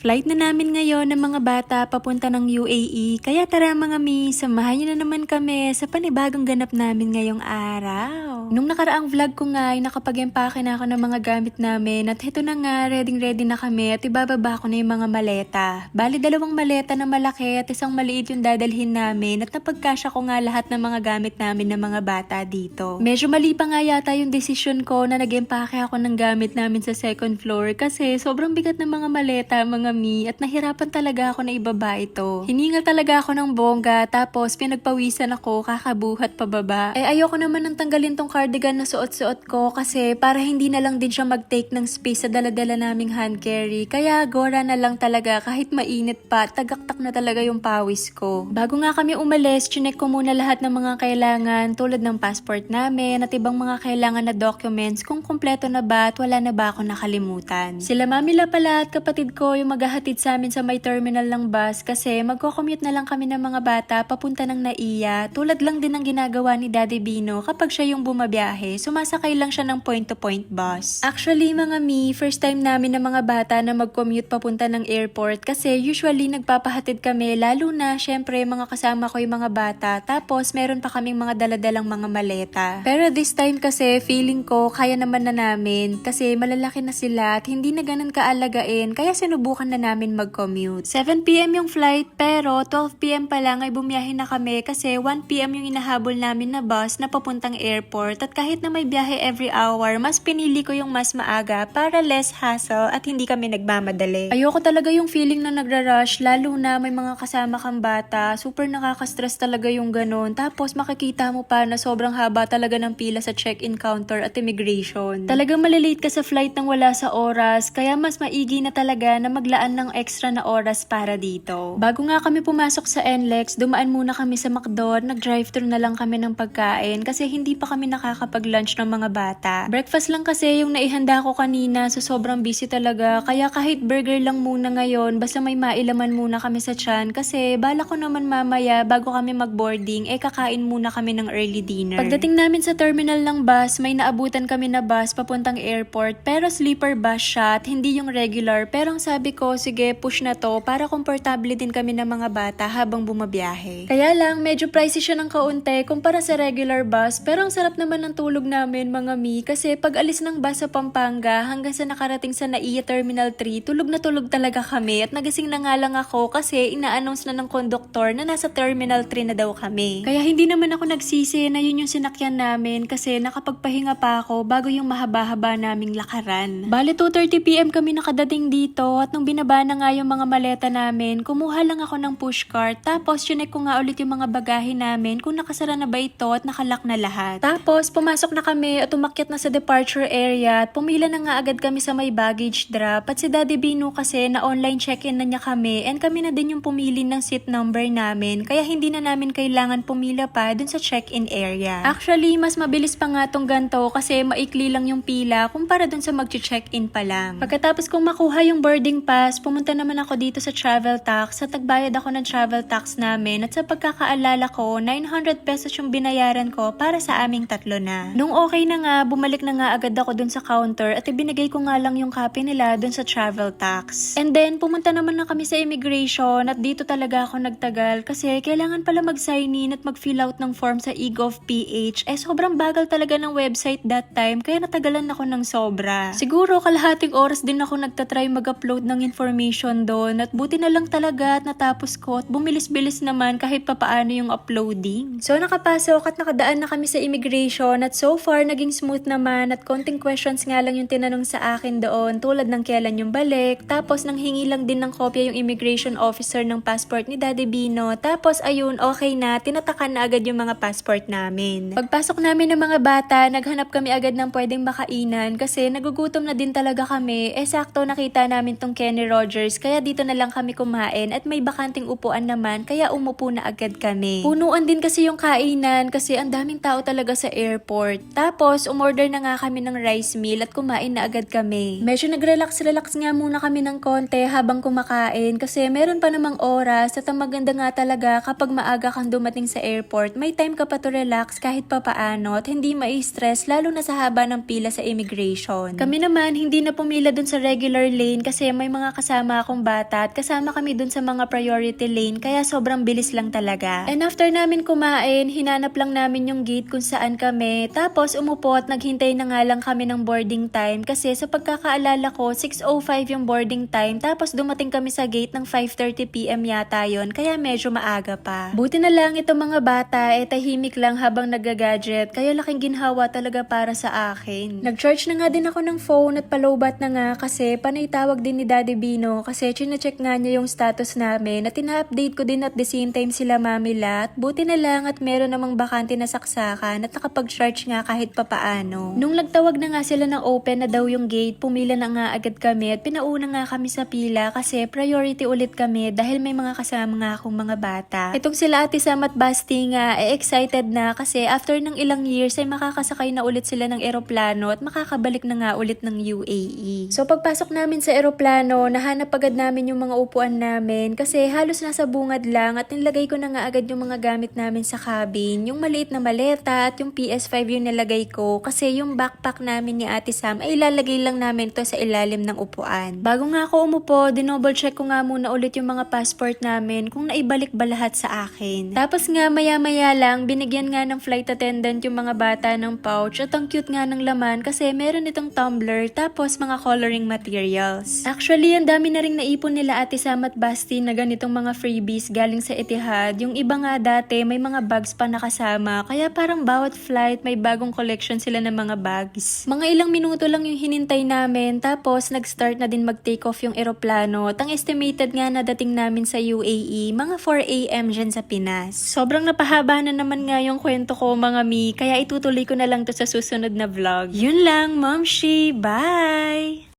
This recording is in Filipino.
Flight na namin ngayon ng mga bata papunta ng UAE. Kaya tara mga mi, samahan niyo na naman kami sa panibagong ganap namin ngayong araw. Nung nakaraang vlog ko nga ay nakapag-empake na ako ng mga gamit namin at heto na nga, ready na kami at ibababa ko na yung mga maleta. Bali 2 maleta na malaki at isang maliit yung dadalhin namin at napagkasya ko nga lahat ng mga gamit namin ng mga bata dito. Medyo mali pa nga yata yung decision ko na nag-empake ako ng gamit namin sa second floor kasi sobrang bigat ng mga maleta mga mi at nahirapan talaga ako na ibaba ito. Hiningal talaga ako ng bongga tapos pinagpawisan ako kakabuhat pababa. Ayoko naman nang tanggalin tong cardigan na suot-suot ko kasi para hindi na lang din siya mag-take ng space sa dala-dala naming hand carry. Kaya gora na lang talaga kahit mainit pa, tagaktak na talaga yung pawis ko. Bago nga kami umalis, chinek ko muna lahat ng mga kailangan tulad ng passport namin at ibang mga kailangan na documents kung kumpleto na ba at wala na ba ako nakalimutan. Sila mamila pala at kapatid ko yung maghahatid sa amin sa may terminal ng bus kasi magko-commute na lang kami ng mga bata papunta ng Naiya. Tulad lang din ng ginagawa ni Daddy Bino kapag siya yung bumabiyahe, sumasakay lang siya ng point-to-point bus. Actually mga mi, first time namin ng mga bata na mag-commute papunta ng airport kasi usually nagpapahatid kami lalo na syempre mga kasama ko yung mga bata tapos meron pa kaming mga daladalang mga maleta. Pero this time kasi feeling ko kaya naman na namin kasi malalaki na sila at hindi na ganun kaalagain kaya sinubukan na namin mag-commute. 7 PM yung flight pero 12 PM pa lang ay bumiyahe na kami kasi 1 PM yung inahabol namin na bus na papuntang airport at kahit na may biyahe every hour, mas pinili ko yung mas maaga para less hassle at hindi kami nagmamadali. Ayoko talaga yung feeling na nagra-rush lalo na may mga kasama kang bata. Super nakaka-stress talaga yung ganun. Tapos makikita mo pa na sobrang haba talaga ng pila sa check-in counter at immigration. Talagang malilate ka sa flight nang wala sa oras kaya mas maigi na talaga na maglaan ng extra na oras para dito. Bago nga kami pumasok sa NLEX, dumaan muna kami sa McDo, nag-drive-thru na lang kami ng pagkain kasi hindi pa kami nakakapag-lunch ng mga bata. Breakfast lang kasi yung naihanda ko kanina so sobrang busy talaga kaya kahit burger lang muna ngayon basta may mailaman muna kami sa tiyan kasi bala ko naman mamaya bago kami mag-boarding kakain muna kami ng early dinner. Pagdating namin sa terminal ng bus, may naabutan kami na bus papuntang airport pero sleeper bus siya at hindi yung regular pero ang sabi ko sige push na to para komportable din kami ng mga bata habang bumabiyahe. Kaya lang medyo pricey siya ng kaunti kumpara sa regular bus pero ang sarap naman ng tulog namin mga mi kasi pag alis ng bus sa Pampanga hanggang sa nakarating sa Naiya Terminal 3 tulog na tulog talaga kami at nagising na nga lang ako kasi ina-announce na ng konduktor na nasa Terminal 3 na daw kami. Kaya hindi naman ako nagsisi na yun yung sinakyan namin kasi nakapagpahinga pa ako bago yung mahaba-haba naming lakaran. Bale 2:30 PM kami nakadating dito at nung binaba na nga yung mga maleta namin, kumuha lang ako ng pushcart tapos chinek ko nga ulit yung mga bagahe namin kung nakasara na ba ito at nakalock na lahat. Tapos pumasok na kami at umakyat na sa departure area at pumila na nga agad kami sa may baggage drop at si Daddy Bino kasi na online check-in na niya kami and kami na din yung pumili ng seat number namin kaya hindi na namin kailangan pumila pa dun sa check-in area. Actually, mas mabilis pa nga tong ganto kasi maikli lang yung pila kumpara dun sa mag-check-in pa lang. Pagkatapos kong makuha yung boarding pass, pumunta naman ako dito sa travel tax at nagbayad ako ng travel tax namin at sa pagkakaalala ko, 900 pesos yung binayaran ko para sa aming tatlo na. Nung okay na nga, bumalik na nga agad ako dun sa counter at ibinigay ko nga lang yung copy nila dun sa travel tax. And then, pumunta naman na kami sa immigration at dito talaga ako nagtagal kasi kailangan pala mag-sign in at mag-fill out ng form sa eGov.ph. Sobrang bagal talaga ng website that time kaya natagalan ako ng sobra. Siguro kalahating oras din ako nagtatry mag-upload ng information doon at buti na lang talaga at natapos ko at bumilis-bilis naman kahit papaano yung uploading. So nakapasok at nakadaan na kami sa immigration at so far naging smooth naman at konting questions nga lang yung tinanong sa akin doon tulad ng kailan yung balik tapos nang hingi lang din ng kopya yung immigration officer ng passport ni Daddy Bino tapos ayun okay na tinatakan na agad yung mga passport namin. Pagpasok namin ng mga bata naghanap kami agad ng pwedeng makainan kasi nagugutom na din talaga kami sakto nakita namin tong Kenny Rogers kaya dito na lang kami kumain at may bakanting upuan naman kaya umupo na agad kami. Punuan din kasi yung kainan kasi ang daming tao talaga sa airport. Tapos umorder na nga kami ng rice meal at kumain na agad kami. Medyo nag-relax nga muna kami ng konti habang kumakain kasi meron pa namang oras at ang maganda nga talaga kapag maaga kang dumating sa airport may time ka pa to relax kahit papaano at hindi mai-stress lalo na sa haba ng pila sa immigration. Kami naman hindi na pumila dun sa regular lane kasi may mga mga kasama akong bata at kasama kami dun sa mga priority lane kaya sobrang bilis lang talaga. And after namin kumain, hinanap lang namin yung gate kung saan kami. Tapos umupo at naghintay na nga lang kami ng boarding time kasi sa pagkakaalala ko 6:05 yung boarding time tapos dumating kami sa gate ng 5:30 PM yata yon kaya medyo maaga pa. Buti na lang itong mga bata tahimik lang habang nagagadget kaya laking ginhawa talaga para sa akin. Nag-charge na nga din ako ng phone at palowbat na nga kasi panay tawag din ni Daddy Bino kasi chine-check nga niya yung status namin at ina-update ko din at the same time sila Mamila at buti na lang at meron namang bakante na saksakan at nakapag-charge nga kahit papaano. Nung nagtawag na nga sila ng open na daw yung gate, pumila na nga agad kami at pinauna nga kami sa pila kasi priority ulit kami dahil may mga kasama nga akong mga bata. Itong sila Ate Sam at Basti nga excited na kasi after ng ilang years ay makakasakay na ulit sila ng eroplano at makakabalik na nga ulit ng UAE. So pagpasok namin sa eroplano, nahanap agad namin yung mga upuan namin kasi halos nasa bungad lang at nilagay ko na nga agad yung mga gamit namin sa cabin. Yung maliit na maleta at yung PS5 yung nilagay ko kasi yung backpack namin ni Ate Sam ay ilalagay lang namin to sa ilalim ng upuan. Bago nga ako umupo, dinoble check ko nga muna ulit yung mga passport namin kung naibalik ba lahat sa akin. Tapos nga maya-maya lang, binigyan nga ng flight attendant yung mga bata ng pouch at ang cute nga ng laman kasi meron itong tumbler tapos mga coloring materials. Actually, ang dami na ring naipon nila Ate Sam at Basti na ganitong mga freebies galing sa Etihad. Yung iba nga dati may mga bags pa nakasama kaya parang bawat flight may bagong collection sila ng mga bags. Mga ilang minuto lang yung hinintay namin tapos nag-start na din mag-take off yung eroplano at ang estimated nga na dating namin sa UAE mga 4 AM dyan sa Pinas. Sobrang napahaba na naman nga yung kwento ko mga mi kaya itutuloy ko na lang to sa susunod na vlog. Yun lang, Momshi! Bye!